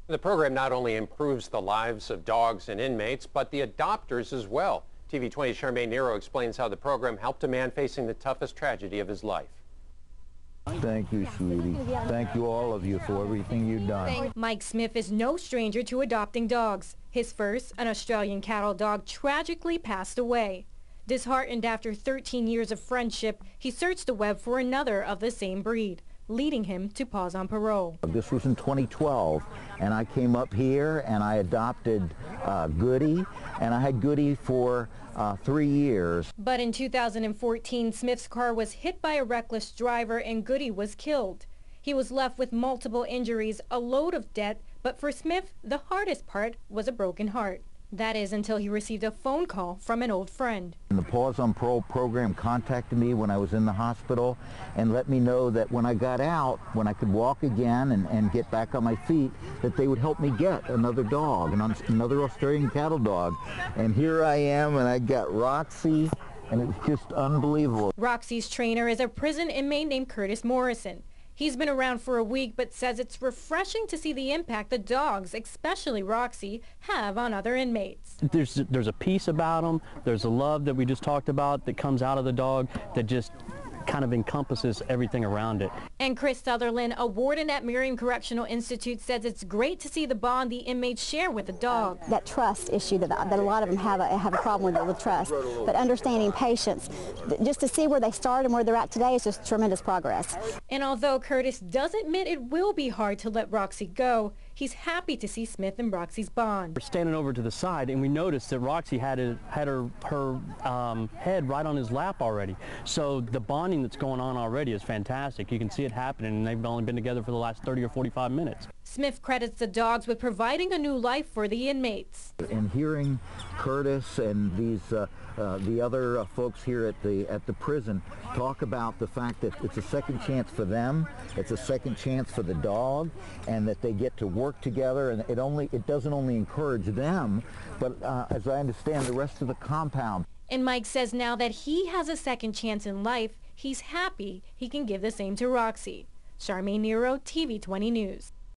The program not only improves the lives of dogs and inmates, but the adopters as well. TV 20's Charmaine Nero explains how the program helped a man facing the toughest tragedy of his life. Thank you, sweetie. Thank you, all of you, for everything you've done. Mike Smith is no stranger to adopting dogs. His first, an Australian cattle dog, tragically passed away. Disheartened after 13 years of friendship, he searched the web for another of the same breed, leading him to pause on parole. This was in 2012, and I came up here and I adopted Goody, and I had Goody for 3 years. But in 2014, Smith's car was hit by a reckless driver and Goody was killed. He was left with multiple injuries, a load of debt, but for Smith, the hardest part was a broken heart. That is until he received a phone call from an old friend. And the Pause on Parole program contacted me when I was in the hospital and let me know that when I got out, when I could walk again and get back on my feet, that they would help me get another dog, another Australian cattle dog. And here I am, and I got Roxy, and it was just unbelievable. Roxy's trainer is a prison inmate named Curtis Morrison. He's been around for a week, but says it's refreshing to see the impact the dogs, especially Roxy, have on other inmates. There's a peace about them. There's a love that we just talked about that comes out of the dog that just kind of encompasses everything around it. And Chris Sutherland, a warden at Miriam Correctional Institute, says it's great to see the bond the inmates share with the dog. That trust issue that a lot of them have a problem with trust, but understanding patience, just to see where they started and where they're at today is just tremendous progress. And although Curtis does admit it will be hard to let Roxy go, he's happy to see Smith and Roxy's bond. We're standing over to the side and we noticed that Roxy had her head right on his lap already. So the bonding that's going on already is fantastic. You can see it happening, and they've only been together for the last 30 or 45 minutes. Smith credits the dogs with providing a new life for the inmates. And hearing Curtis and these the other folks here at the prison talk about the fact that it's a second chance for them, it's a second chance for the dog, and that they get to work together, and it doesn't only encourage them, but as I understand, the rest of the compound. And Mike says now that he has a second chance in life, he's happy he can give the same to Roxy. Charmaine Nero, TV 20 News.